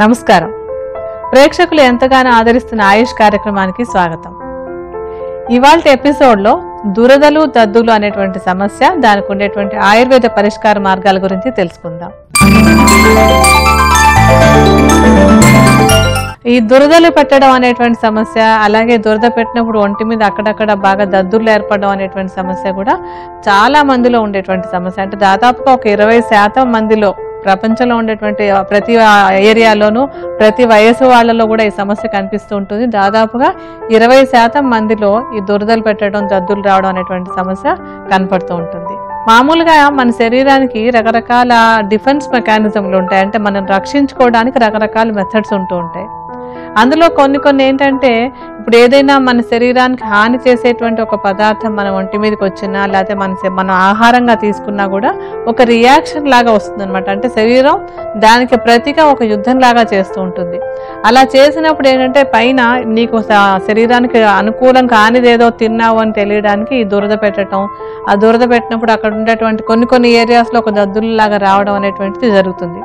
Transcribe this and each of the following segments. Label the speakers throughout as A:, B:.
A: నమస్కారం. ప్రేక్షకులు ఎంతగానో ఆదరిస్తున్న ఆయుష్ కార్యక్రమానికి స్వాగతం. ఇవాల్టి ఎపిసోడ్లో దురదలు దద్దులు అనేటువంటి సమస్య, దానికి ఉండేటువంటి ఆయుర్వేద పరిష్కార మార్గాల గురించి తెలుసుకుందాం. ఈ దురదలు పెట్టడం అనేటువంటి సమస్య, అలాగే దురద పెట్టినప్పుడు ఒంటి మీద అక్కడక్కడ బాగా దద్దుర్లు ఏర్పడడం అనేటువంటి సమస్య కూడా చాలా మందిలో ఉండేటువంటి సమస్య. అంటే దాదాపుగా ఒక 20% మందిలో, ప్రపంచంలో ఉండేటువంటి ప్రతి ఏరియాలోనూ ప్రతి వయసు వాళ్ళలో కూడా ఈ సమస్య కనిపిస్తూ ఉంటుంది. దాదాపుగా 20% మందిలో ఈ దురదలు పెట్టడం, దద్దులు రావడం అనేటువంటి సమస్య కనపడుతూ ఉంటుంది. మామూలుగా మన శరీరానికి రకరకాల డిఫెన్స్ మెకానిజంలు ఉంటాయి. అంటే మనం రక్షించుకోవడానికి రకరకాల మెథడ్స్ ఉంటూ ఉంటాయి. అందులో కొన్ని ఏంటంటే, ఇప్పుడు ఏదైనా మన శరీరానికి హాని చేసేటువంటి ఒక పదార్థం మన ఒంటి మీదకి వచ్చినా, లేకపోతే మనం ఆహారంగా తీసుకున్నా కూడా ఒక రియాక్షన్ లాగా వస్తుంది అనమాట. అంటే శరీరం దానికి ప్రతిగా ఒక యుద్ధం లాగా చేస్తూ ఉంటుంది. అలా చేసినప్పుడు ఏంటంటే, పైన నీకు శరీరానికి అనుకూలం కానిదేదో తిన్నావు అని తెలియడానికి ఈ దురద పెట్టడం, ఆ దురద పెట్టినప్పుడు అక్కడ ఉండేటువంటి కొన్ని ఏరియాస్లో ఒక దద్దుల్లాగా రావడం అనేటువంటిది జరుగుతుంది.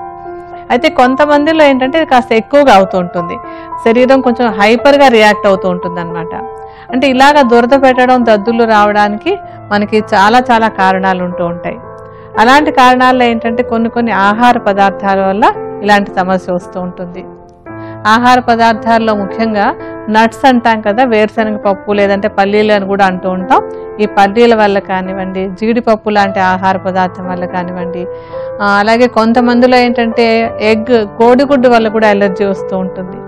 A: అయితే కొంతమందిలో ఏంటంటే ఇది కాస్త ఎక్కువగా అవుతూ ఉంటుంది. శరీరం కొంచెం హైపర్గా రియాక్ట్ అవుతూ ఉంటుంది అనమాట. అంటే ఇలాగ దురద పెట్టడం, దద్దులు రావడానికి మనకి చాలా కారణాలు ఉంటూ ఉంటాయి. అలాంటి కారణాల్లో ఏంటంటే కొన్ని ఆహార పదార్థాల వల్ల ఇలాంటి సమస్య వస్తూ ఉంటుంది. ఆహార పదార్థాల్లో ముఖ్యంగా నట్స్ అంటాం కదా, వేరుశనగ పప్పు లేదంటే పల్లీలు అని కూడా అంటూ ఉంటాం. ఈ పల్లీల వల్ల కానివ్వండి, జీడిపప్పు లాంటి ఆహార పదార్థం వల్ల కానివ్వండి, అలాగే కొంతమందిలో ఏంటంటే కోడిగుడ్డు వల్ల కూడా ఎలర్జీ వస్తూ ఉంటుంది.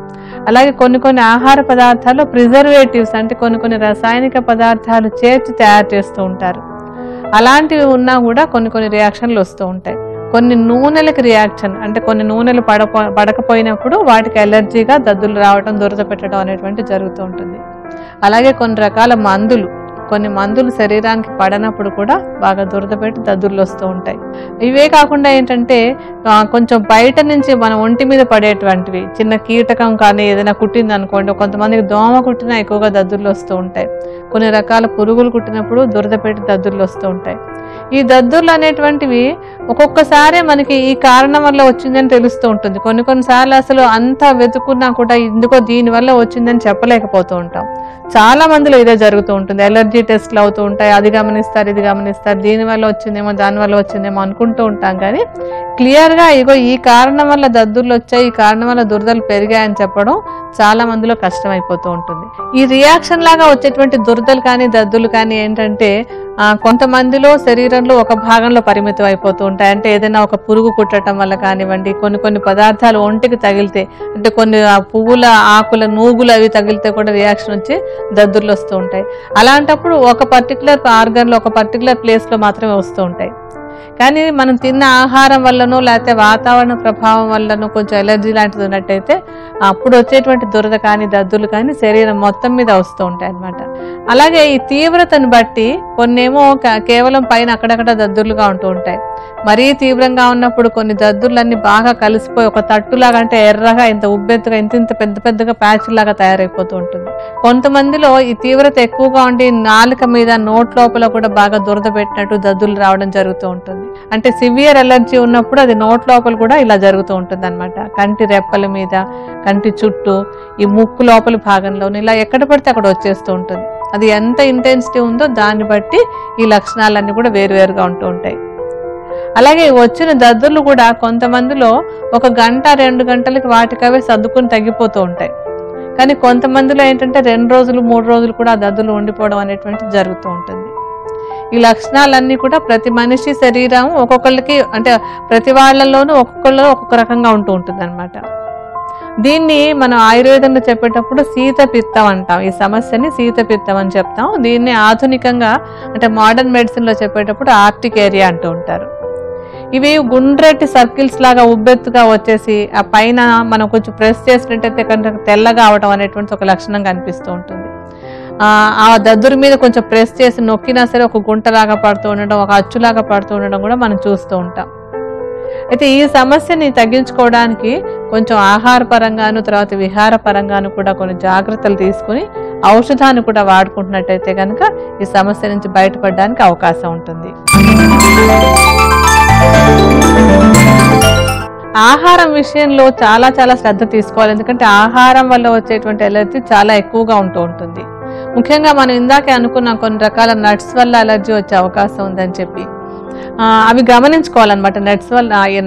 A: అలాగే కొన్ని ఆహార పదార్థాల్లో ప్రిజర్వేటివ్స్ అంటే కొన్ని రసాయనిక పదార్థాలు చేర్చి తయారు చేస్తూ ఉంటారు. అలాంటివి ఉన్నా కూడా కొన్ని రియాక్షన్లు వస్తూ ఉంటాయి. కొన్ని నూనెలకు రియాక్షన్, అంటే కొన్ని నూనెలు పడకపోయినప్పుడు వాటికి ఎలర్జీగా దద్దులు రావడం, దురద పెట్టడం అనేటువంటి జరుగుతూ ఉంటుంది. అలాగే కొన్ని రకాల కొన్ని మందులు శరీరానికి పడనప్పుడు కూడా బాగా దురద పెట్టి దద్దుర్లు వస్తూ ఉంటాయి. ఇవే కాకుండా ఏంటంటే, కొంచెం బయట నుంచి మన ఒంటి మీద పడేటువంటివి, చిన్న కీటకం కానీ ఏదైనా కుట్టింది అనుకోండి, కొంతమందికి దోమ కుట్టినా ఎక్కువగా దద్దుర్లు వస్తూ ఉంటాయి. కొన్ని రకాల పురుగులు కుట్టినప్పుడు దురద పెట్టి దద్దుర్లు వస్తూ ఉంటాయి. ఈ దద్దుర్లు అనేటువంటివి ఒక్కొక్కసారి మనకి ఈ కారణం వల్ల వచ్చిందని తెలుస్తూ ఉంటుంది. కొన్నిసార్లు అసలు అంతా వెతుకున్నా కూడా ఎందుకో దీనివల్ల వచ్చిందని చెప్పలేకపోతూ ఉంటాం. చాలా మందిలో ఇదే జరుగుతూ ఉంటుంది. ఎలర్జీ టెస్ట్లు అవుతూ ఉంటాయి, అది గమనిస్తారు, ఇది గమనిస్తారు, దీనివల్ల వచ్చిందేమో, దానివల్ల వచ్చిందేమో అనుకుంటూ ఉంటాం. కానీ క్లియర్గా ఈ కారణం వల్ల దద్దుర్లు వచ్చాయి, ఈ కారణం వల్ల దురదలు పెరిగాయని చెప్పడం చాలా మందిలో కష్టమైపోతూ ఉంటుంది. ఈ రియాక్షన్ లాగా వచ్చేటువంటి దురదలు కానీ దద్దులు కానీ ఏంటంటే, కొంతమందిలో శరీరంలో ఒక భాగంలో పరిమితం అయిపోతూ ఉంటాయి. అంటే ఏదైనా ఒక పురుగు కుట్టడం వల్ల కానివ్వండి, కొన్ని పదార్థాలు ఒంటికి తగిలితే, అంటే కొన్ని పువ్వుల ఆకుల నూగులు అవి తగిలితే కూడా రియాక్షన్ వచ్చి దద్దుర్లు వస్తూ ఉంటాయి. అలాంటప్పుడు ఒక పర్టికులర్ ఆర్గన్లో, ఒక పర్టికులర్ ప్లేస్లో మాత్రమే వస్తూ ఉంటాయి. కానీ మనం తిన్న ఆహారం వల్లనో లేకపోతే వాతావరణ ప్రభావం వల్లనో కొంచెం ఎలర్జీ లాంటిది ఉన్నట్టయితే అప్పుడు వచ్చేటువంటి దురద కానీ దద్దులు కానీ శరీరం మొత్తం మీద వస్తూ ఉంటాయి అన్నమాట. అలాగే ఈ తీవ్రతను బట్టి కొన్నేమో కేవలం పైన అక్కడక్కడ దద్దుర్లుగా ఉంటూ ఉంటాయి. మరీ తీవ్రంగా ఉన్నప్పుడు కొన్ని దద్దుర్లన్నీ బాగా కలిసిపోయి ఒక తట్టులాగా, అంటే ఎర్రగా ఇంత ఉబ్బెత్తుగా ఇంత పెద్దగా ప్యాచ్ లాగా తయారైపోతూ ఉంటుంది. కొంతమందిలో ఈ తీవ్రత ఎక్కువగా ఉండి నాలుక మీద, నోట్ లోపల కూడా బాగా దురద పెట్టినట్టు దద్దులు రావడం జరుగుతూ ఉంటుంది. అంటే సివియర్ ఎలర్జీ ఉన్నప్పుడు అది నోట్ లోపల కూడా ఇలా జరుగుతూ ఉంటుంది అనమాట. కంటి రెప్పల మీద, కంటి చుట్టూ, ఈ ముక్కు లోపల భాగంలోని ఇలా ఎక్కడ పడితే అక్కడ వచ్చేస్తూ ఉంటుంది. అది ఎంత ఇంటెన్సిటీ ఉందో దాన్ని బట్టి ఈ లక్షణాలన్నీ కూడా వేరువేరుగా ఉంటూ ఉంటాయి. అలాగే వచ్చిన దద్దుర్లు కూడా కొంతమందిలో 1 గంట 2 గంటలకి వాటికవే సర్దుకుని తగ్గిపోతూ ఉంటాయి. కానీ కొంతమందిలో ఏంటంటే 2 రోజులు 3 రోజులు కూడా దద్దులు ఉండిపోవడం అనేటువంటిది జరుగుతూ ఉంటుంది. ఈ లక్షణాలన్నీ కూడా ప్రతి మనిషి శరీరం ఒక్కొక్కరికి, అంటే ప్రతి వాళ్ళలోనూ ఒక్కొక్కళ్ళు ఒక్కొక్క రకంగా ఉంటూ ఉంటుంది అనమాట. దీన్ని మనం ఆయుర్వేదంలో చెప్పేటప్పుడు శీతపిత్తం అంటాం. ఈ సమస్యని శీతపిత్తం అని చెప్తాం. దీన్ని ఆధునికంగా, అంటే మోడర్న్ మెడిసిన్ లో చెప్పేటప్పుడు ఆర్టిక్ ఏరియా అంటూ ఉంటారు. ఇవి గుండ్రటి సర్కిల్స్ లాగా ఉబ్బెత్తుగా వచ్చేసి ఆ పైన మనం కొంచెం ప్రెస్ చేసినట్టయితే కొంచెం తెల్లగా అవడం అనేటువంటి ఒక లక్షణం కనిపిస్తూ ఉంటుంది. ఆ దద్దురు మీద కొంచెం ప్రెస్ చేసి నొక్కినా సరే ఒక గుంటలాగా పడుతూ ఉండడం, ఒక అచ్చులాగా పడుతూ ఉండడం కూడా మనం చూస్తూ ఉంటాం. అయితే ఈ సమస్యని తగ్గించుకోవడానికి కొంచెం ఆహార పరంగాను, తర్వాత విహార పరంగాను కూడా కొన్ని జాగ్రత్తలు తీసుకుని ఔషధాన్ని కూడా వాడుకుంటున్నట్టయితే కనుక ఈ సమస్య నుంచి బయటపడడానికి అవకాశం ఉంటుంది. ఆహారం విషయంలో చాలా చాలా శ్రద్ధ తీసుకోవాలి. ఎందుకంటే ఆహారం వల్ల వచ్చేటువంటి ఎలర్జీ చాలా ఎక్కువగా ఉంటుంది. ముఖ్యంగా మనం ఇందాకే అనుకున్నాం కొన్ని రకాల నట్స్ వల్ల అలర్జీ వచ్చే అవకాశం ఉందని చెప్పి. అవి గమనించుకోవాలన్నమాట.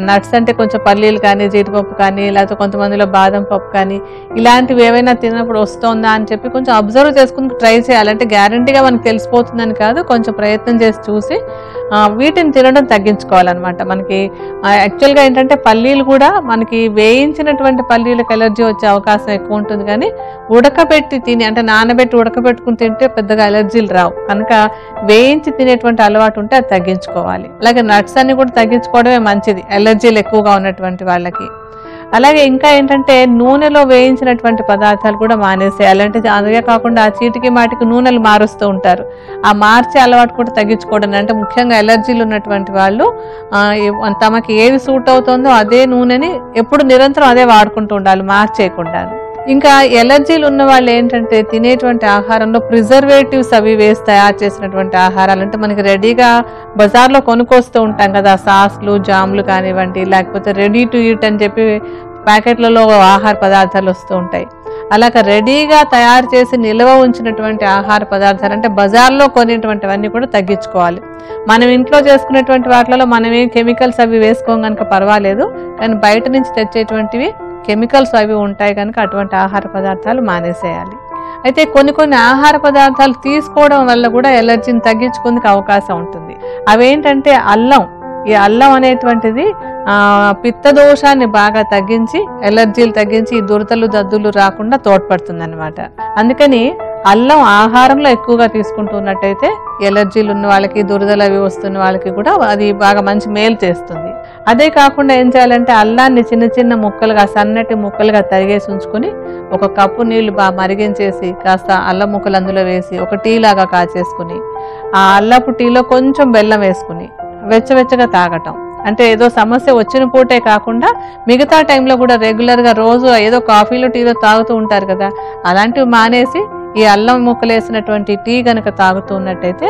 A: నట్స్ అంటే కొంచెం పల్లీలు కానీ, జీడిపప్పు కానీ, లేకపోతే కొంతమందిలో బాదం పప్పు కానీ, ఇలాంటివి ఏవైనా తిన్నప్పుడు వస్తుందా అని చెప్పి కొంచెం అబ్జర్వ్ చేసుకుని ట్రై చేయాలి. అంటే గ్యారంటీగా మనకు తెలిసిపోతుందని కాదు, కొంచెం ప్రయత్నం చేసి చూసి వీటిని తినడం తగ్గించుకోవాలన్నమాట. మనకి యాక్చువల్గా ఏంటంటే పల్లీలు కూడా మనకి వేయించినటువంటి పల్లీలకు ఎలర్జీ వచ్చే అవకాశం ఎక్కువ ఉంటుంది, కానీ ఉడకబెట్టి తిని అంటే నానబెట్టి ఉడకబెట్టుకుని తింటే పెద్దగా ఎలర్జీలు రావు. కనుక వేయించి తినేటువంటి అలవాటు ఉంటే అది తగ్గించుకోవాలి. అలాగే నట్స్ అన్ని కూడా తగ్గించుకోవడమే మంచిది ఎలర్జీలు ఎక్కువగా ఉన్నటువంటి వాళ్ళకి. అలాగే ఇంకా ఏంటంటే నూనెలో వేయించినటువంటి పదార్థాలు కూడా మానేసేయాలి. అంటే అదే కాకుండా చీటికి మాటికి నూనెలు మారుస్తూ ఉంటారు. ఆ మార్చే అలవాటు కూడా తగ్గించుకోవడం. అంటే ముఖ్యంగా ఎలర్జీలు ఉన్నటువంటి వాళ్ళు తమకి ఏది సూట్ అవుతుందో అదే నూనెని ఎప్పుడు నిరంతరం అదే వాడుకుంటూ ఉండాలి, మార్చేయకుండా. ఇంకా ఎలర్జీలు ఉన్న వాళ్ళు ఏంటంటే తినేటువంటి ఆహారంలో ప్రిజర్వేటివ్స్ అవి వేసి తయారు చేసినటువంటి ఆహారాలు, అంటే మనకి రెడీగా బజార్లో కొనుక్కొస్తూ ఉంటాం కదా, సాస్లు జామ్లు కానివ్వండి, లేకపోతే రెడీ టు ఈట్ అని చెప్పి ప్యాకెట్లలో ఆహార పదార్థాలు వస్తూ ఉంటాయి. అలాగ రెడీగా తయారు చేసి నిల్వ ఉంచినటువంటి ఆహార పదార్థాలు అంటే బజార్లో కొనేటువంటివన్నీ కూడా తగ్గించుకోవాలి. మనం ఇంట్లో చేసుకునేటువంటి వాటిలో మనమే కెమికల్స్ అవి వేసుకోం కనుక పర్వాలేదు, కానీ బయట నుంచి తెచ్చేటువంటివి కెమికల్స్ అవి ఉంటాయి కనుక అటువంటి ఆహార పదార్థాలు మానేసేయాలి. అయితే కొన్ని ఆహార పదార్థాలు తీసుకోవడం వల్ల కూడా ఎలర్జీని తగ్గించుకుందుకు అవకాశం ఉంటుంది. అవేంటంటే అల్లం. ఈ అల్లం అనేటువంటిది పిత్త దోషాన్ని బాగా తగ్గించి ఎలర్జీలు తగ్గించి ఈ దురదలు దద్దులు రాకుండా తోడ్పడుతుంది అనమాట. అందుకని అల్లం ఆహారంలో ఎక్కువగా తీసుకుంటున్నట్టయితే ఎలర్జీలు ఉన్న వాళ్ళకి, దురదలు అవి వస్తున్న వాళ్ళకి కూడా అది బాగా మంచి మేలు చేస్తుంది. అదే కాకుండా ఏం చేయాలంటే అల్లాన్ని చిన్న చిన్న ముక్కలుగా, సన్నటి ముక్కలుగా తరిగేసి ఉంచుకుని ఒక కప్పు నీళ్లు బాగా మరిగించేసి కాస్త అల్లం ముక్కలు అందులో వేసి ఒక టీ లాగా కాచేసుకుని ఆ అల్లపు టీలో కొంచెం బెల్లం వేసుకుని వెచ్చవెచ్చగా తాగటం. అంటే ఏదో సమస్య వచ్చిన పూటే కాకుండా మిగతా టైంలో కూడా రెగ్యులర్గా రోజు ఏదో కాఫీలో టీలో తాగుతూ ఉంటారు కదా, అలాంటివి మానేసి ఈ అల్లం ముక్కలు వేసినటువంటి టీ కనుక తాగుతూ ఉన్నట్టయితే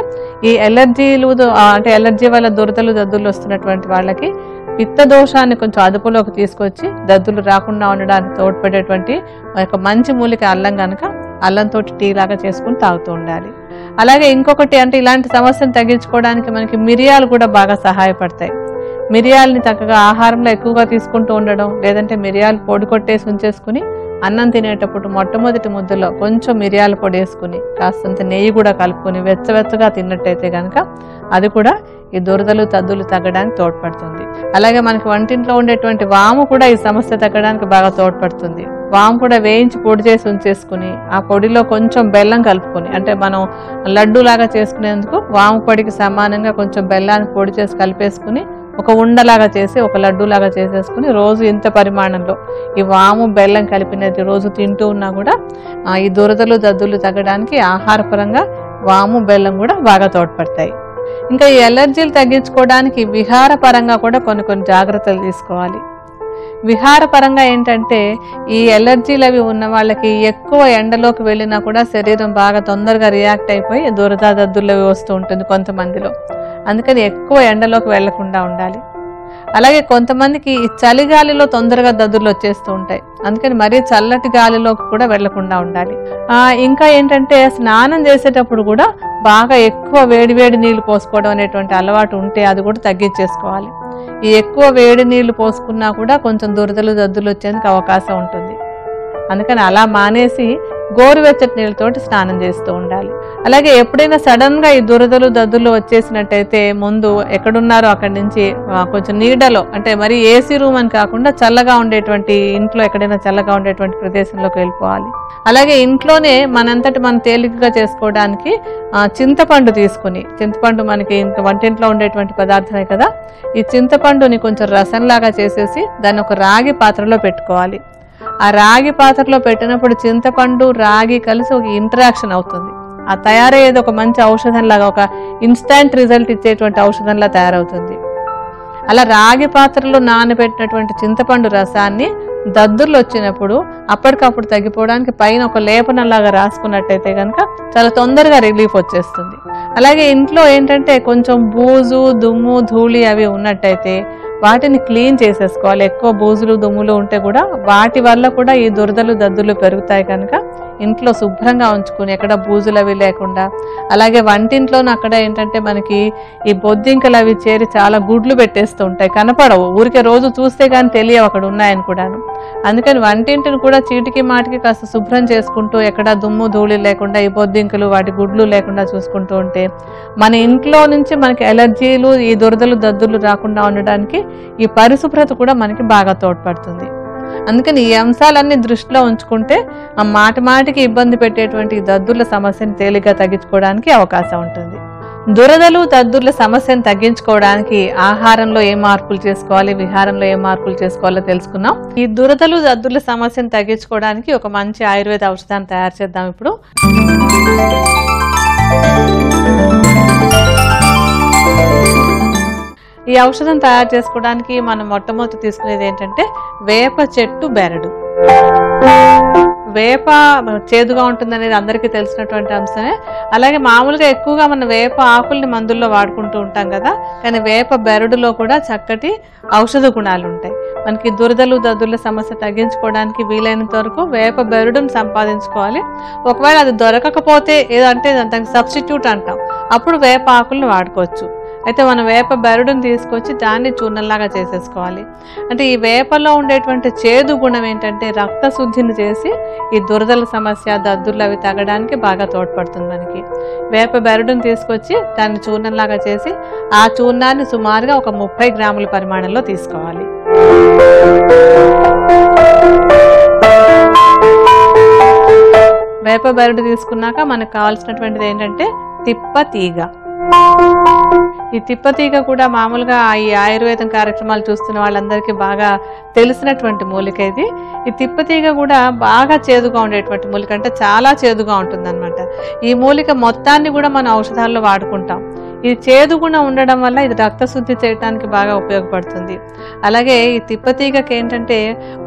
A: ఈ ఎలర్జీలు అంటే ఎలర్జీ వల్ల దురదలు దద్దులు వస్తున్నటువంటి వాళ్ళకి పిత్త దోషాన్ని కొంచెం అదుపులోకి తీసుకొచ్చి దద్దులు రాకుండా ఉండడానికి తోడ్పడేటువంటి ఒక మంచి మూలిక అల్లం కనుక అల్లంతో టీ లాగా చేసుకుని తాగుతూ ఉండాలి. అలాగే ఇంకొకటి అంటే ఇలాంటి సమస్యను తగ్గించుకోవడానికి మనకి మిరియాలు కూడా బాగా సహాయపడతాయి. మిరియాలని చక్కగా ఆహారంలో ఎక్కువగా తీసుకుంటూ ఉండడం, లేదంటే మిరియాలు పొడి కొట్టేసి ఉంచేసుకుని అన్నం తినేటప్పుడు మొట్టమొదటి ముద్దలో కొంచెం మిరియాల పొడి వేసుకుని కాస్తంత నెయ్యి కూడా కలుపుకొని వెచ్చవెచ్చగా తిన్నట్టయితే కనుక అది కూడా ఈ దురదలు తద్దులు తగ్గడానికి తోడ్పడుతుంది. అలాగే మనకి వంటింట్లో ఉండేటువంటి వాము కూడా ఈ సమస్య తగ్గడానికి బాగా తోడ్పడుతుంది. వాము కూడా వేయించి పొడి చేసి ఉంచేసుకుని ఆ పొడిలో కొంచెం బెల్లం కలుపుకొని, అంటే మనం లడ్డు లాగా చేసుకునేందుకు వాము పొడికి సమానంగా కొంచెం బెల్లాన్ని పొడి చేసి కలిపేసుకుని ఒక ఉండలాగా చేసి ఒక లడ్డూలాగా చేసేసుకుని రోజు ఇంత పరిమాణంలో ఈ వాము బెల్లం కలిపినది రోజు తింటూ ఉన్నా కూడా ఈ దురదలు దద్దులు తగ్గడానికి ఆహారపరంగా వాము బెల్లం కూడా బాగా తోడ్పడతాయి. ఇంకా ఈ ఎలర్జీలు తగ్గించుకోవడానికి విహారపరంగా కూడా కొన్ని జాగ్రత్తలు తీసుకోవాలి. విహారపరంగా ఏంటంటే ఈ ఎలర్జీలు అవి ఉన్న వాళ్ళకి ఎక్కువ ఎండలోకి వెళ్ళినా కూడా శరీరం బాగా తొందరగా రియాక్ట్ అయిపోయి దురద దద్దులు అవి వస్తూ ఉంటుంది కొంతమందిలో. అందుకని ఎక్కువ ఎండలోకి వెళ్లకుండా ఉండాలి. అలాగే కొంతమందికి ఈ చలిగాలిలో తొందరగా దద్దులు వచ్చేస్తూ ఉంటాయి, అందుకని మరీ చల్లటి గాలిలోకి కూడా వెళ్లకుండా ఉండాలి. ఇంకా ఏంటంటే స్నానం చేసేటప్పుడు కూడా బాగా ఎక్కువ వేడి నీళ్లు పోసుకోవడం అనేటువంటి అలవాటు ఉంటే అది కూడా తగ్గించేసుకోవాలి. ఈ ఎక్కువ వేడి నీళ్లు పోసుకున్నా కూడా కొంచెం దురదలు దద్దులు వచ్చేందుకు అవకాశం ఉంటుంది. అందుకని అలా మానేసి గోరువెచ్చటి నీళ్ళతోటి స్నానం చేస్తూ ఉండాలి. అలాగే ఎప్పుడైనా సడన్ గా ఈ దురదలు దద్దులు వచ్చేసినట్టయితే ముందు ఎక్కడున్నారో అక్కడి నుంచి కొంచెం నీడలో, అంటే మరి ఏసీ రూమ్ అని కాకుండా చల్లగా ఉండేటువంటి ఇంట్లో ఎక్కడైనా చల్లగా ఉండేటువంటి ప్రదేశంలోకి వెళ్ళిపోవాలి. అలాగే ఇంట్లోనే మనంతటి మనం తేలికగా చేసుకోవడానికి చింతపండు తీసుకుని, చింతపండు మనకి వంటింట్లో ఉండేటువంటి పదార్థమే కదా, ఈ చింతపండుని కొంచెం రసంలాగా చేసేసి దాన్ని ఒక రాగి పాత్రలో పెట్టుకోవాలి. ఆ రాగి పాత్రలో పెట్టినప్పుడు చింతపండు రాగి కలిసి ఒక ఇంటరాక్షన్ అవుతుంది. ఆ తయారయ్యేది ఒక మంచి ఔషధం లాగా, ఒక ఇన్స్టాంట్ రిజల్ట్ ఇచ్చేటువంటి ఔషధంలా తయారవుతుంది. అలా రాగి పాత్రలో నానబెట్టినటువంటి చింతపండు రసాన్ని దద్దుర్లు వచ్చినప్పుడు అప్పటికప్పుడు తగ్గిపోవడానికి పైన ఒక లేపనంలాగా రాసుకున్నట్టయితే కనుక చాలా తొందరగా రిలీఫ్ వచ్చేస్తుంది. అలాగే ఇంట్లో ఏంటంటే కొంచెం బూజు దుమ్ము ధూళి అవి ఉన్నట్టయితే వాటిని క్లీన్ చేసేసుకోవాలి. ఎక్కువ బూజులు దుమ్ములు ఉంటే కూడా వాటి వల్ల కూడా ఈ దురదలు దద్దులు పెరుగుతాయి కనుక ఇంట్లో శుభ్రంగా ఉంచుకుని ఎక్కడ బూజులు అవి లేకుండా, అలాగే వంటింట్లోనూ అక్కడ ఏంటంటే మనకి ఈ బొద్దింకలు అవి చేరి చాలా గుడ్లు పెట్టేస్తూ ఉంటాయి, కనపడవు, ఊరికే రోజు చూస్తే కానీ తెలియవు అక్కడ ఉన్నాయని కూడాను. అందుకని వంటింటిని కూడా చీటికి మాటికి కాస్త శుభ్రం చేసుకుంటూ ఎక్కడ దుమ్ము ధూళి లేకుండా ఈ బొద్దింకలు వాటి గుడ్లు లేకుండా చూసుకుంటూ ఉంటే మన ఇంట్లో నుంచి మనకి ఎలర్జీలు ఈ దురదలు దద్దులు రాకుండా ఉండడానికి ఈ పరిశుభ్రత కూడా మనకి బాగా తోడ్పడుతుంది. అందుకని ఈ అంశాలన్నీ దృష్టిలో ఉంచుకుంటే ఆ మాటికి ఇబ్బంది పెట్టేటువంటి దద్దుర్ల సమస్యను తేలిగ్గా తగ్గించుకోవడానికి అవకాశం ఉంటుంది. దురదలు దద్దుర్ల సమస్యను తగ్గించుకోవడానికి ఆహారంలో ఏ మార్పులు చేసుకోవాలి, విహారంలో ఏ మార్పులు చేసుకోవాలో తెలుసుకున్నాం. ఈ దురదలు దద్దుర్ల సమస్యను తగ్గించుకోవడానికి ఒక మంచి ఆయుర్వేద ఔషధాన్ని తయారు చేద్దాం. ఇప్పుడు ఈ ఔషధం తయారు చేసుకోవడానికి మనం మొట్టమొదటి తీసుకునేది ఏంటంటే వేప చెట్టు బెరడు. వేప చేదుగా ఉంటుందనేది అందరికీ తెలిసినటువంటి అంశమే. అలాగే మామూలుగా ఎక్కువగా మనం వేప ఆకుల్ని మందుల్లో వాడుకుంటూ ఉంటాం కదా, కానీ వేప బెరడులో కూడా చక్కటి ఔషధ గుణాలు ఉంటాయి. మనకి దురదలు దద్దుల సమస్య తగ్గించుకోవడానికి వీలైనంత వరకు వేప బెరడును సంపాదించుకోవాలి. ఒకవేళ అది దొరకకపోతే ఏదంటే దానికి సబ్స్టిట్యూట్ అంటాం, అప్పుడు వేప ఆకుల్ని వాడుకోవచ్చు. అయితే మనం వేప బెరడును తీసుకొచ్చి దాన్ని చూర్ణంలాగా చేసేసుకోవాలి. అంటే ఈ వేపలో ఉండేటువంటి చేదు గుణం ఏంటంటే రక్త శుద్ధిని చేసి ఈ దురదల సమస్య దద్దుర్లు అవి తగ్గడానికి బాగా తోడ్పడుతుంది. మనకి వేప బెరడును తీసుకొచ్చి దాన్ని చూర్ణంలాగా చేసి ఆ చూర్ణాన్ని సుమారుగా ఒక 30 గ్రాముల పరిమాణంలో తీసుకోవాలి. వేప బెరడు తీసుకున్నాక మనకు కావాల్సినటువంటిది ఏంటంటే తిప్పతీగ. ఈ తిప్పతీగ కూడా మామూలుగా ఈ ఆయుర్వేదం కార్యక్రమాలు చూస్తున్న వాళ్ళందరికీ బాగా తెలిసినటువంటి మూలిక ఇది. ఈ తిప్పతీగ కూడా బాగా చేదుగా ఉండేటువంటి మూలిక, అంటే చాలా చేదుగా ఉంటుంది అనమాట. ఈ మూలిక మొత్తాన్ని కూడా మనం ఔషధాల్లో వాడుకుంటాం. ఇది చేదు గుణం ఉండడం వల్ల ఇది రక్తశుద్ధి చేయడానికి బాగా ఉపయోగపడుతుంది. అలాగే ఈ తిప్పతీగకి ఏంటంటే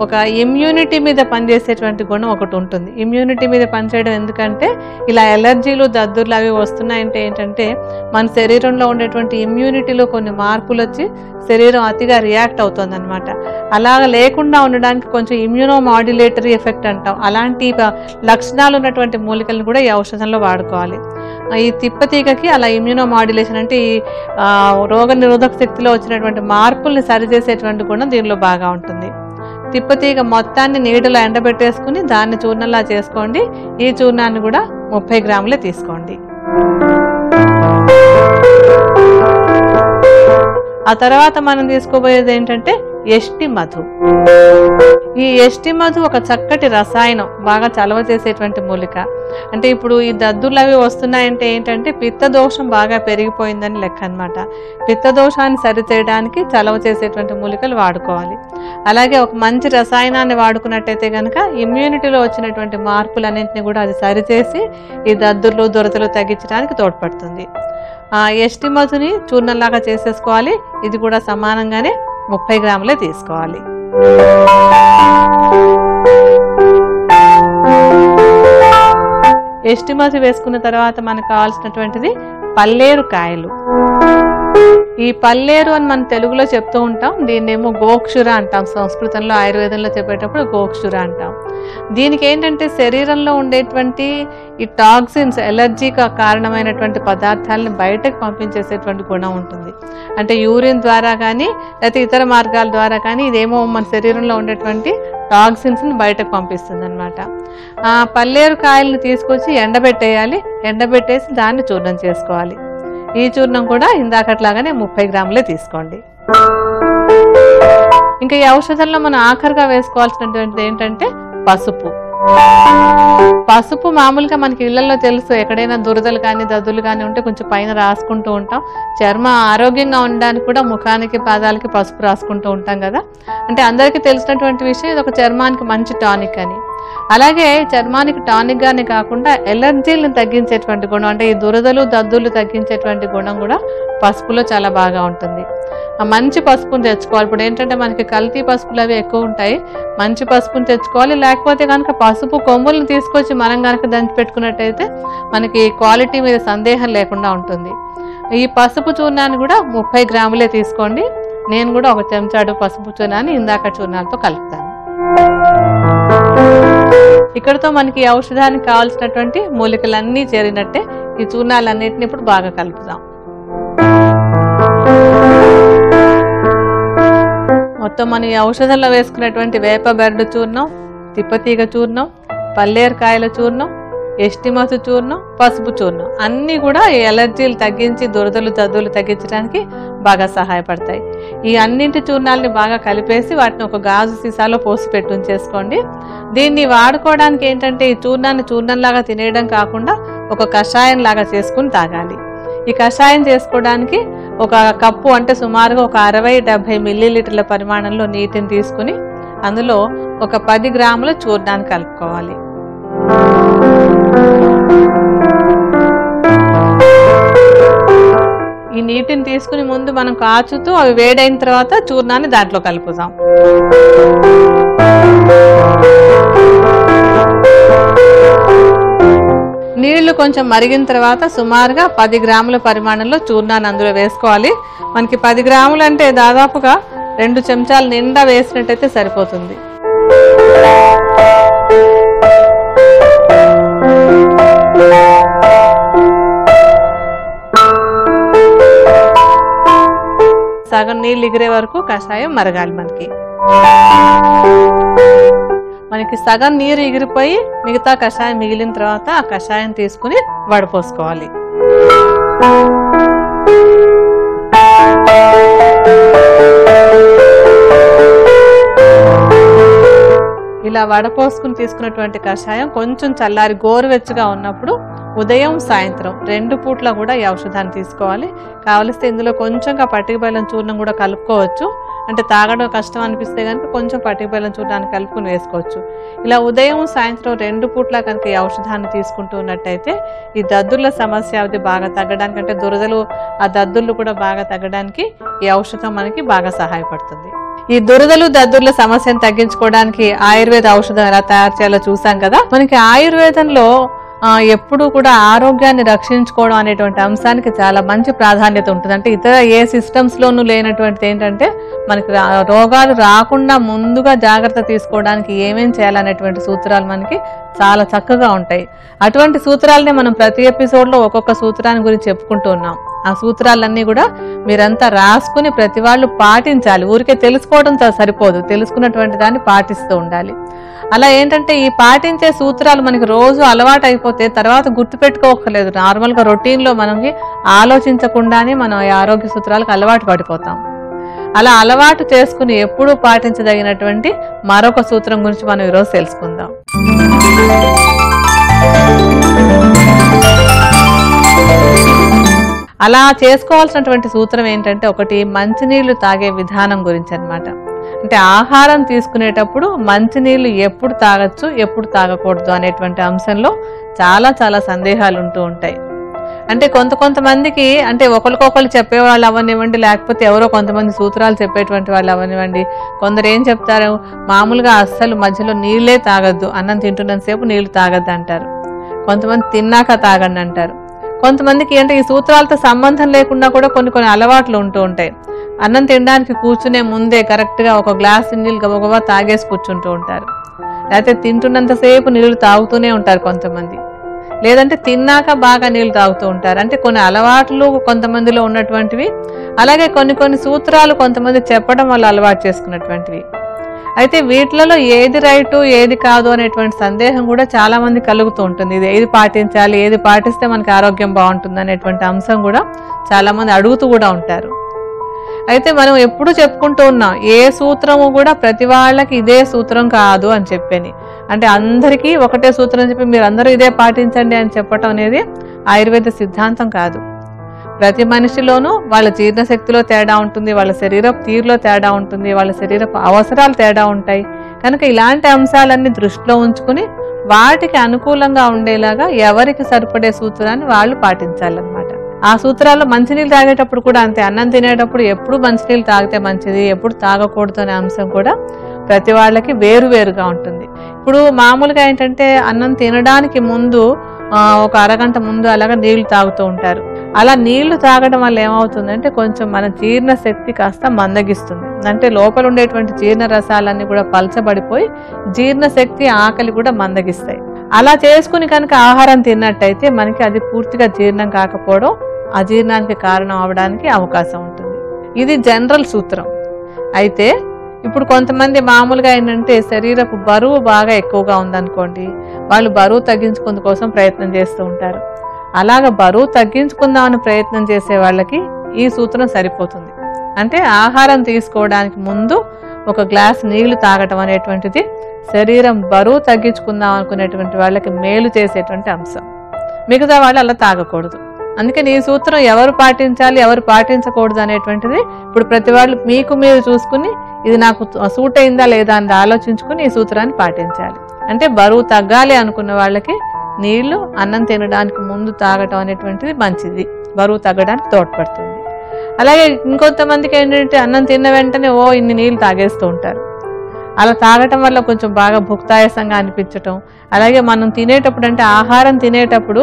A: ఒక ఇమ్యూనిటీ మీద పనిచేసేటువంటి గుణం ఒకటి ఉంటుంది. ఇమ్యూనిటీ మీద పనిచేయడం ఎందుకంటే ఇలా ఎలర్జీలు దద్దుర్లు అవి వస్తున్నాయంటే ఏంటంటే మన శరీరంలో ఉండేటువంటి ఇమ్యూనిటీలో కొన్ని మార్పులు వచ్చి శరీరం అతిగా రియాక్ట్ అవుతుంది అనమాట. అలాగ లేకుండా ఉండడానికి కొంచెం ఇమ్యూనో మాడ్యులేటరీ ఎఫెక్ట్ అంటాం, అలాంటి లక్షణాలు ఉన్నటువంటి మూలికలను కూడా ఈ ఔషధంలో వాడుకోవాలి. ఈ తిప్పతీగకి అలా ఇమ్యూనో మాడ్యులేషన్ అంటే ఈ రోగ నిరోధక శక్తిలో వచ్చినటువంటి మార్పుల్ని సరిచేసేటువంటి గుణం దీనిలో బాగా ఉంటుంది. తిప్పతీగ మొత్తాన్ని నీడలో ఎండబెట్టేసుకుని దాన్ని చూర్ణంలా చేసుకోండి. ఈ చూర్ణాన్ని కూడా 30 గ్రాములే తీసుకోండి. ఆ తర్వాత మనం తీసుకోబోయేది ఏంటంటే ఎష్టి మధు. ఈ ఎష్టి మధు ఒక చక్కటి రసాయనం, బాగా చలవ చేసేటువంటి మూలిక. అంటే ఇప్పుడు ఈ దద్దుర్లు అవి వస్తున్నాయంటే ఏంటంటే పిత్త దోషం బాగా పెరిగిపోయిందని లెక్క అనమాట. పిత్త దోషాన్ని సరిచేయడానికి చలవ చేసేటువంటి మూలికలు వాడుకోవాలి. అలాగే ఒక మంచి రసాయనాన్ని వాడుకున్నట్టయితే కనుక ఇమ్యూనిటీలో వచ్చినటువంటి మార్పులన్నింటినీ కూడా అది సరిచేసి ఈ దద్దుర్లు దురదలు తగ్గించడానికి తోడ్పడుతుంది. ఎష్టి మధుని చూర్ణంలాగా చేసేసుకోవాలి. ఇది కూడా సమానంగానే 30 గ్రాములే తీసుకోవాలి. ఎష్టి మధు వేసుకున్న తర్వాత మనకు కావాల్సినటువంటిది పల్లేరు కాయలు. ఈ పల్లేరు అని మనం తెలుగులో చెప్తూ ఉంటాం, దీన్నేమో గోక్షుర అంటాం, సంస్కృతంలో ఆయుర్వేదంలో చెప్పేటప్పుడు గోక్షుర అంటాం. దీనికి ఏంటంటే శరీరంలో ఉండేటువంటి ఈ టాక్సిన్స్, ఎలర్జీకి కారణమైనటువంటి పదార్థాలను బయటకు పంపించేసేటువంటి గుణం ఉంటుంది. అంటే యూరిన్ ద్వారా కానీ లేకపోతే ఇతర మార్గాల ద్వారా కానీ ఇదేమో మన శరీరంలో ఉండేటువంటి టాక్సిన్స్ని బయటకు పంపిస్తుంది అనమాట. పల్లేరు కాయలను తీసుకొచ్చి ఎండబెట్టేయాలి. ఎండబెట్టేసి దాన్ని చూర్ణం చేసుకోవాలి. ఈ చూర్ణం కూడా ఇందాకట్లాగానే 30 గ్రాములే తీసుకోండి. ఇంకా ఈ ఔషధంలో మనం ఆఖరిగా వేసుకోవాల్సినటువంటిది ఏంటంటే పసుపు. పసుపు మామూలుగా మనకి ఇళ్లలో తెలుసు, ఎక్కడైనా దురదలు కానీ దద్దులు కానీ ఉంటే కొంచెం పైన రాసుకుంటూ ఉంటాం. చర్మం ఆరోగ్యంగా ఉండడానికి కూడా ముఖానికి పాదాలకి పసుపు రాసుకుంటూ ఉంటాం కదా. అంటే అందరికీ తెలిసినటువంటి విషయం, ఇది ఒక చర్మానికి మంచి టానిక్ అని. అలాగే చర్మానికి టానిక్ గానే కాకుండా ఎలర్జీలను తగ్గించేటువంటి గుణం, అంటే ఈ దురదలు దద్దులు తగ్గించేటువంటి గుణం కూడా పసుపులో చాలా బాగా ఉంటుంది. ఆ మంచి పసుపుని తెచ్చుకోవాలి. ఇప్పుడు ఏంటంటే మనకి కల్తీ పసుపులు అవి ఎక్కువ ఉంటాయి, మంచి పసుపుని తెచ్చుకోవాలి. లేకపోతే కనుక పసుపు కొమ్ములను తీసుకొచ్చి మనం కనుక దంచి పెట్టుకున్నట్టయితే మనకి క్వాలిటీ మీద సందేహం లేకుండా ఉంటుంది. ఈ పసుపు చూర్ణాన్ని కూడా 30 గ్రాములే తీసుకోండి. నేను కూడా 1 చెంచాడు పసుపు చూర్ణాన్ని ఇందాక చూర్ణాలతో కలుపుతాను. ఇక్కడతో మనకి ఔషధానికి కావాల్సినటువంటి మూలికలన్నీ చేరినట్టే. ఈ చూర్ణాలన్నిటిని ఇప్పుడు బాగా కలుపుదాం. మొత్తం మనం ఈ ఔషధంలో వేసుకున్నటువంటి వేప బెరడు చూర్ణం, తిప్పతీగ చూర్ణం, పల్లేరుకాయల చూర్ణం, ఎస్టిమసు చూర్ణం, పసుపు చూర్ణం అన్నీ కూడా ఈ ఎలర్జీలు తగ్గించి దురదలు దద్దులు తగ్గించడానికి బాగా సహాయపడతాయి. ఈ అన్నింటి చూర్ణాలని బాగా కలిపేసి వాటిని ఒక గాజు సీసాలో పోసి పెట్టి ఉంచేసుకోండి. దీన్ని వాడుకోవడానికి ఏంటంటే ఈ చూర్ణాన్ని చూర్ణంలాగా తినేయడం కాకుండా ఒక కషాయం లాగా చేసుకుని తాగాలి. ఈ కషాయం చేసుకోవడానికి ఒక కప్పు అంటే సుమారుగా ఒక 60-70 మిల్లీలీటర్ల పరిమాణంలో నీటిని తీసుకుని అందులో ఒక 10 గ్రాముల చూర్ణాన్ని కలుపుకోవాలి. ఈ నీటిని తీసుకుని ముందు మనం కాచుతూ అవి వేడైన తర్వాత చూర్ణాన్ని దాంట్లో కలుపుదాం. నీళ్లు కొంచెం మరిగిన తర్వాత సుమారుగా 10 గ్రాముల పరిమాణంలో చూర్ణాన్ని అందులో వేసుకోవాలి. మనకి 10 గ్రాములు అంటే దాదాపుగా 2 చెంచాలు నిండా వేసినట్టయితే సరిపోతుంది. సగం నీళ్ళు ఎగిరే వరకు కషాయం మరగాలి. మనకి సగం నీరు ఎగిరిపోయి మిగతా కషాయం మిగిలిన తర్వాత ఆ కషాయం తీసుకుని వడపోసుకోవాలి. ఇలా వడపోసుకుని తీసుకున్నటువంటి కషాయం కొంచెం చల్లారి గోరువెచ్చగా ఉన్నప్పుడు ఉదయం సాయంత్రం 2 పూట్ల కూడా ఈ ఔషధాన్ని తీసుకోవాలి. కావలిస్తే ఇందులో కొంచెంగా పటిక బెల్లం చూర్ణం కూడా కలుపుకోవచ్చు. అంటే తాగడం కష్టం అనిపిస్తే కనుక కొంచెం పటిక బెల్లం చూర్ణాన్ని కలుపుకుని వేసుకోవచ్చు. ఇలా ఉదయం సాయంత్రం 2 పూట్ల కనుక ఈ ఔషధాన్ని తీసుకుంటూ ఉన్నట్టయితే ఈ దద్దుర్ల సమస్య అది బాగా తగ్గడానికి, అంటే దురదలు ఆ దద్దుర్లు కూడా బాగా తగ్గడానికి ఈ ఔషధం మనకి బాగా సహాయపడుతుంది. ఈ దురదలు దద్దుర్ల సమస్యను తగ్గించుకోవడానికి ఆయుర్వేద ఔషధం ఎలా తయారు చేయాలో చూసాం కదా. మనకి ఆయుర్వేదంలో ఎప్పుడు కూడా ఆరోగ్యాన్ని రక్షించుకోవడం అనేటువంటి అంశానికి చాలా మంచి ప్రాధాన్యత ఉంటుంది. అంటే ఇతర ఏ సిస్టమ్స్ లోనూ లేనటువంటిది ఏంటంటే మనకి రోగాలు రాకుండా ముందుగా జాగ్రత్త తీసుకోవడానికి ఏమేం చేయాలనేటువంటి సూత్రాలు మనకి చాలా చక్కగా ఉంటాయి. అటువంటి సూత్రాలని మనం ప్రతి ఎపిసోడ్ లో ఒక్కొక్క సూత్రాన్ని గురించి చెప్పుకుంటూ ఉన్నాం. ఆ సూత్రాలన్నీ కూడా మీరంతా రాసుకుని ప్రతి వాళ్ళు పాటించాలి. ఊరికే తెలుసుకోవడంతో సరిపోదు, తెలుసుకున్నటువంటి దాన్ని పాటిస్తూ ఉండాలి. అలా ఏంటంటే ఈ పాటించే సూత్రాలు మనకి రోజు అలవాటు అయిపోతే తర్వాత గుర్తుపెట్టుకోకర్లేదు. నార్మల్గా రొటీన్లో మనకి ఆలోచించకుండానే మనం ఈ ఆరోగ్య సూత్రాలకు అలవాటు పడిపోతాం. అలా అలవాటు చేసుకుని ఎప్పుడూ పాటించదగినటువంటి మరొక సూత్రం గురించి మనం ఈరోజు తెలుసుకుందాం. అలా చేసుకోవాల్సినటువంటి సూత్రం ఏంటంటే ఒకటి మంచినీళ్లు తాగే విధానం గురించి అన్నమాట. అంటే ఆహారం తీసుకునేటప్పుడు మంచినీళ్లు ఎప్పుడు తాగొచ్చు ఎప్పుడు తాగకూడదు అనేటువంటి అంశంలో చాలా చాలా సందేహాలు ఉంటూ ఉంటాయి. అంటే కొంతమందికి అంటే ఒకరికొకరు చెప్పేవాళ్ళు అవనివ్వండి, లేకపోతే ఎవరో కొంతమంది సూత్రాలు చెప్పేటువంటి వాళ్ళు అవనివ్వండి, కొందరు ఏం చెప్తారు, మామూలుగా అస్సలు మధ్యలో నీళ్లే తాగద్దు, అన్నం తింటున్నంతసేపు నీళ్లు తాగద్దు అంటారు. కొంతమంది తిన్నాక తాగండి అంటారు. కొంతమందికి అంటే ఈ సూత్రాలతో సంబంధం లేకుండా కూడా కొన్ని అలవాట్లు ఉంటూ ఉంటాయి. అన్నం తినడానికి కూర్చునే ముందే కరెక్ట్గా ఒక గ్లాస్ నీళ్ళు గబగబా తాగేసి కూర్చుంటూ ఉంటారు. లేకపోతే తింటున్నంతసేపు నీళ్లు తాగుతూనే ఉంటారు కొంతమంది. లేదంటే తిన్నాక బాగా నీళ్లు తాగుతూ ఉంటారు. అంటే కొన్ని అలవాట్లు కొంతమందిలో ఉన్నటువంటివి, అలాగే కొన్ని సూత్రాలు కొంతమంది చెప్పడం వల్ల అలవాటు చేసుకున్నటువంటివి. అయితే వీటిలలో ఏది రైటు ఏది కాదు అనేటువంటి సందేహం కూడా చాలా మంది కలుగుతూ ఉంటుంది. ఇది ఏది పాటించాలి, ఏది పాటిస్తే మనకి ఆరోగ్యం బాగుంటుంది అనేటువంటి అంశం కూడా చాలా మంది అడుగుతూ కూడా ఉంటారు. అయితే మనం ఎప్పుడు చెప్పుకుంటూ ఉన్నాం, ఏ సూత్రము కూడా ప్రతి వాళ్ళకి ఇదే సూత్రం కాదు అని చెప్పని. అంటే అందరికీ ఒకటే సూత్రం చెప్పి మీరు అందరూ ఇదే పాటించండి అని చెప్పటం అనేది ఆయుర్వేద సిద్ధాంతం కాదు. ప్రతి మనిషిలోనూ వాళ్ళ జీర్ణశక్తిలో తేడా ఉంటుంది, వాళ్ళ శరీరపు తీరులో తేడా ఉంటుంది, వాళ్ళ శరీరపు అవసరాలు తేడా ఉంటాయి. కనుక ఇలాంటి అంశాలన్నీ దృష్టిలో ఉంచుకుని వాటికి అనుకూలంగా ఉండేలాగా ఎవరికి సరిపడే సూత్రాన్ని వాళ్ళు పాటించాలన్నమాట. ఆ సూత్రాల్లో మంచినీళ్ళు తాగేటప్పుడు కూడా అంతే. అన్నం తినేటప్పుడు ఎప్పుడు మంచినీళ్ళు తాగితే మంచిది, ఎప్పుడు తాగకూడదు అనే అంశం కూడా ప్రతి వాళ్ళకి వేరువేరుగా ఉంటుంది. ఇప్పుడు మామూలుగా ఏంటంటే అన్నం తినడానికి ముందు ఒక అరగంట ముందు అలాగా నీళ్లు తాగుతూ ఉంటారు. అలా నీళ్లు తాగడం వల్ల ఏమవుతుందంటే కొంచెం మన జీర్ణ శక్తి కాస్త మందగిస్తుంది. అంటే లోపల ఉండేటువంటి జీర్ణ రసాలన్నీ కూడా పలచబడిపోయి జీర్ణశక్తి ఆకలి కూడా మందగిస్తాయి. అలా చేసుకుని కనుక ఆహారం తిన్నట్టయితే మనకి అది పూర్తిగా జీర్ణం కాకపోవడం, అజీర్ణానికి కారణం అవడానికి అవకాశం ఉంటుంది. ఇది జనరల్ సూత్రం. అయితే ఇప్పుడు కొంతమంది మామూలుగా ఏంటంటే శరీరపు బరువు బాగా ఎక్కువగా ఉందనుకోండి, వాళ్ళు బరువు తగ్గించుకునే కోసం ప్రయత్నం చేస్తూ ఉంటారు. అలాగ బరువు తగ్గించుకుందామని ప్రయత్నం చేసే వాళ్ళకి ఈ సూత్రం సరిపోతుంది. అంటే ఆహారం తీసుకోవడానికి ముందు ఒక గ్లాస్ నీళ్లు తాగటం అనేటువంటిది శరీరం బరువు తగ్గించుకుందాం అనుకునేటువంటి వాళ్ళకి మేలు చేసేటువంటి అంశం. మిగతా వాళ్ళు అలా తాగకూడదు. అందుకని ఈ సూత్రం ఎవరు పాటించాలి, ఎవరు పాటించకూడదు అనేటువంటిది ఇప్పుడు ప్రతి వాళ్ళు మీకు మీరు చూసుకుని ఇది నాకు సూట్ అయిందా లేదా అని ఆలోచించుకుని ఈ సూత్రాన్ని పాటించాలి. అంటే బరువు తగ్గాలి అనుకున్న వాళ్ళకి నీళ్లు అన్నం తినడానికి ముందు తాగటం అనేటువంటిది మంచిది, బరువు తగ్గడానికి తోడ్పడుతుంది. అలాగే ఇంకొంతమందికి ఏంటంటే అన్నం తిన్న వెంటనే ఇన్ని నీళ్ళు తాగేస్తూ ఉంటారు. అలా తాగటం వల్ల కొంచెం బాగా భుక్తాయాసంగా అనిపించటం. అలాగే మనం తినేటప్పుడు అంటే ఆహారం తినేటప్పుడు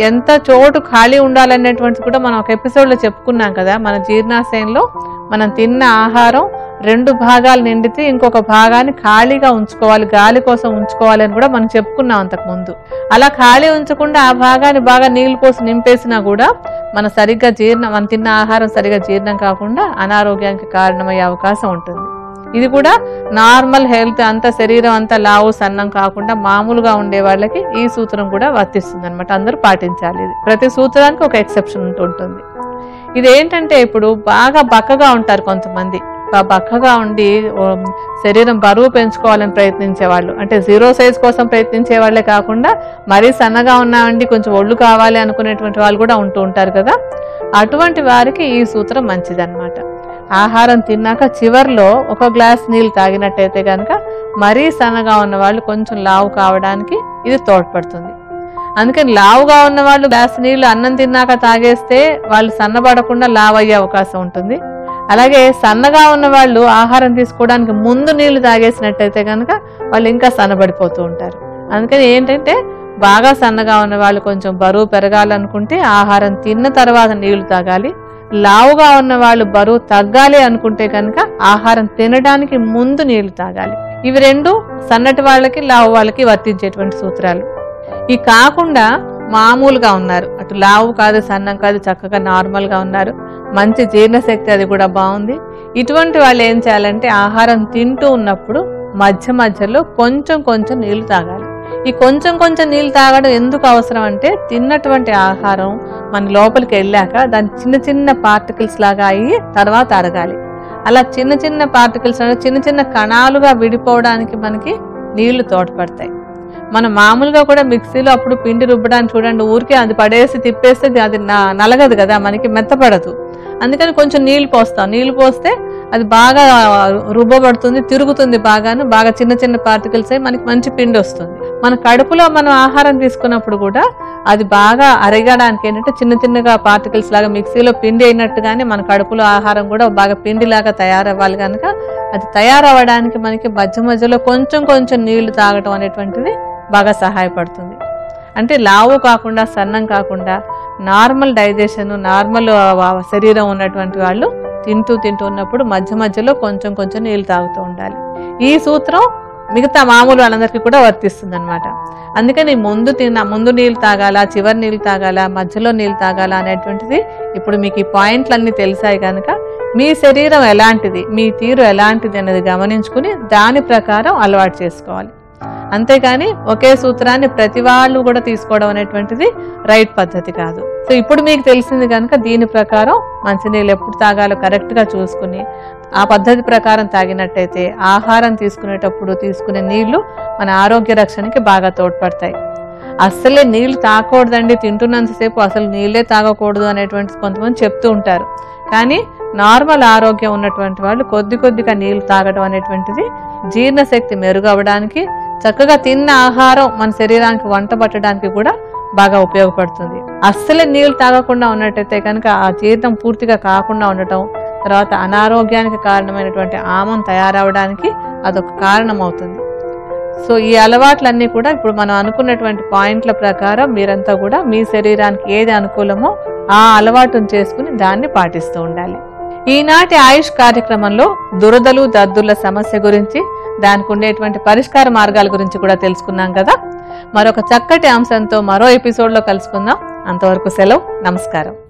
A: ఎంత చోటు ఖాళీ ఉండాలనేటువంటిది కూడా మనం ఒక ఎపిసోడ్లో చెప్పుకున్నాం కదా. మన జీర్ణాశయంలో మనం తిన్న ఆహారం 2 భాగాలు నిండితే ఇంకొక భాగాన్ని ఖాళీగా ఉంచుకోవాలి, గాలి కోసం ఉంచుకోవాలి అని కూడా మనం చెప్పుకున్నాం అంతకుముందు. అలా ఖాళీ ఉంచకుండా ఆ భాగాన్ని బాగా నీళ్లు పోసి నింపేసినా కూడా మనం తిన్న ఆహారం సరిగ్గా జీర్ణం కాకుండా అనారోగ్యానికి కారణమయ్యే అవకాశం ఉంటుంది. ఇది కూడా నార్మల్ హెల్త్, అంత శరీరం అంతా లావు సన్నం కాకుండా మామూలుగా ఉండే వాళ్ళకి ఈ సూత్రం కూడా వర్తిస్తుంది అనమాట. అందరూ పాటించాలి. ఇది ప్రతి సూత్రానికి ఒక ఎక్సెప్షన్ ఉంటుంది. ఇదేంటంటే ఇప్పుడు బాగా బక్కగా ఉంటారు కొంతమంది, బక్కగా ఉండి శరీరం బరువు పెంచుకోవాలని ప్రయత్నించే వాళ్ళు, అంటే 0 సైజ్ కోసం ప్రయత్నించే వాళ్ళే కాకుండా మరీ సన్నగా ఉన్నామండి కొంచెం ఒళ్ళు కావాలి అనుకునేటువంటి వాళ్ళు కూడా ఉంటూ ఉంటారు కదా. అటువంటి వారికి ఈ సూత్రం మంచిదన్నమాట. ఆహారం తిన్నాక చివర్లో ఒక గ్లాస్ నీళ్ళు తాగినట్టయితే కనుక మరీ సన్నగా ఉన్న వాళ్ళు కొంచెం లావు కావడానికి ఇది తోడ్పడుతుంది. అందుకని లావుగా ఉన్న వాళ్ళు గ్లాస్ నీళ్ళు అన్నం తిన్నాక తాగేస్తే వాళ్ళు సన్నబడకుండా లావు అయ్యే అవకాశం ఉంటుంది. అలాగే సన్నగా ఉన్న వాళ్ళు ఆహారం తీసుకోవడానికి ముందు నీళ్లు తాగేసినట్టయితే కనుక వాళ్ళు ఇంకా సన్నబడిపోతూ ఉంటారు. అందుకని ఏంటంటే బాగా సన్నగా ఉన్న వాళ్ళు కొంచెం బరువు పెరగాలనుకుంటే ఆహారం తిన్న తర్వాత నీళ్లు తాగాలి. లావుగా ఉన్న వాళ్ళు బరువు తగ్గాలి అనుకుంటే కనుక ఆహారం తినడానికి ముందు నీళ్లు తాగాలి. ఇవి 2 సన్నటి వాళ్ళకి లావు వాళ్ళకి వర్తించేటువంటి సూత్రాలు. ఈ కాకుండా మామూలుగా ఉన్నారు, అటు లావు కాదు సన్నం కాదు, చక్కగా నార్మల్ గా ఉన్నారు, మంచి జీర్ణశక్తి అది కూడా బాగుంది. ఇటువంటి వాళ్ళు ఏం చేయాలంటే ఆహారం తింటూ ఉన్నప్పుడు మధ్య మధ్యలో కొంచెం కొంచెం నీళ్లు తాగాలి. ఈ కొంచెం కొంచెం నీళ్ళు తాగడం ఎందుకు అవసరం అంటే తిన్నటువంటి ఆహారం మన లోపలికి వెళ్ళాక దాని చిన్న చిన్న పార్టికల్స్ లాగా అయ్యి తర్వాత అరగాలి. అలా చిన్న చిన్న పార్టికల్స్ అంటే చిన్న చిన్న కణాలుగా విడిపోవడానికి మనకి నీళ్లు తోడ్పడతాయి. మనం మామూలుగా కూడా మిక్సీలో అప్పుడు పిండి రుబ్బడానికి చూడండి, ఊరికే అది పడేసి తిప్పేస్తే అది నలగదు కదా, మనకి మెత్తపడదు. అందుకని కొంచెం నీళ్లు పోస్తాం. నీళ్లు పోస్తే అది బాగా రుబ్బబడుతుంది, తిరుగుతుంది, బాగా చిన్న చిన్న పార్టికల్స్ అయ్యి మనకి మంచి పిండి వస్తుంది. మన కడుపులో మనం ఆహారం తీసుకున్నప్పుడు కూడా అది బాగా అరగడానికి ఏంటంటే చిన్న చిన్నగా పార్టికల్స్ లాగా మిక్సీలో పిండి అయినట్టుగానే మన కడుపులో ఆహారం కూడా బాగా పిండిలాగా తయారవ్వాలి. కనుక అది తయారవ్వడానికి మనకి మధ్య మధ్యలో కొంచెం కొంచెం నీళ్లు తాగటం అనేటువంటిది బాగా సహాయపడుతుంది. అంటే లావు కాకుండా సన్నం కాకుండా నార్మల్ డైజెషన్, నార్మల్ శరీరం ఉన్నటువంటి వాళ్ళు తింటూ ఉన్నప్పుడు మధ్య మధ్యలో కొంచెం కొంచెం నీళ్ళు తాగుతూ ఉండాలి. ఈ సూత్రం మిగతా మామూలు వాళ్ళందరికీ కూడా వర్తిస్తుంది అనమాట. అందుకని ముందు నీళ్ళు తాగాలా, చివరి నీళ్ళు తాగాలా, మధ్యలో నీళ్ళు తాగాలా అనేటువంటిది ఇప్పుడు మీకు ఈ పాయింట్లన్నీ తెలిసాయి కనుక మీ శరీరం ఎలాంటిది, మీ తీరు ఎలాంటిది అనేది గమనించుకుని దాని ప్రకారం అలవాటు చేసుకోవాలి. అంతేగాని ఒకే సూత్రాన్ని ప్రతి వాళ్ళు కూడా తీసుకోవడం అనేటువంటిది రైట్ పద్ధతి కాదు. సో ఇప్పుడు మీకు తెలిసింది కనుక దీని ప్రకారం మంచినీళ్ళు ఎప్పుడు తాగాలో కరెక్ట్ గా చూసుకుని ఆ పద్ధతి ప్రకారం తాగినట్టయితే ఆహారం తీసుకునేటప్పుడు తీసుకునే నీళ్లు మన ఆరోగ్య రక్షణకి బాగా తోడ్పడతాయి. అస్సలే నీళ్లు తాగకూడదండి, తింటున్నంతసేపు అసలు నీళ్లే తాగకూడదు అనేటువంటి కొంతమంది చెప్తూ ఉంటారు. కానీ నార్మల్ ఆరోగ్యం ఉన్నటువంటి వాళ్ళు కొద్దిగా నీళ్లు తాగడం అనేటువంటిది జీర్ణశక్తి మెరుగవడానికి, చక్కగా తిన్న ఆహారం మన శరీరానికి వంట పట్టడానికి కూడా బాగా ఉపయోగపడుతుంది. అస్సలే నీళ్లు తాగకుండా ఉన్నట్టయితే కనుక ఆ జీర్ణం పూర్తిగా కాకుండా ఉండటం, తర్వాత అనారోగ్యానికి కారణమైనటువంటి ఆమం తయారవడానికి అదొక కారణం అవుతుంది. సో ఈ అలవాట్లన్నీ కూడా ఇప్పుడు మనం అనుకున్నటువంటి పాయింట్ల ప్రకారం మీరంతా కూడా మీ శరీరానికి ఏది అనుకూలమో ఆ అలవాటును చేసుకుని దాన్ని పాటిస్తూ ఉండాలి. ఈనాటి ఆయుష్ కార్యక్రమంలో దురదలు దద్దుర్ల సమస్య గురించి, దానికి ఉండేటువంటి పరిష్కార మార్గాల గురించి కూడా తెలుసుకున్నాం కదా. మరొక చక్కటి అంశంతో మరో ఎపిసోడ్లో కలుసుకుందాం. అంతవరకు సెలవు. నమస్కారం.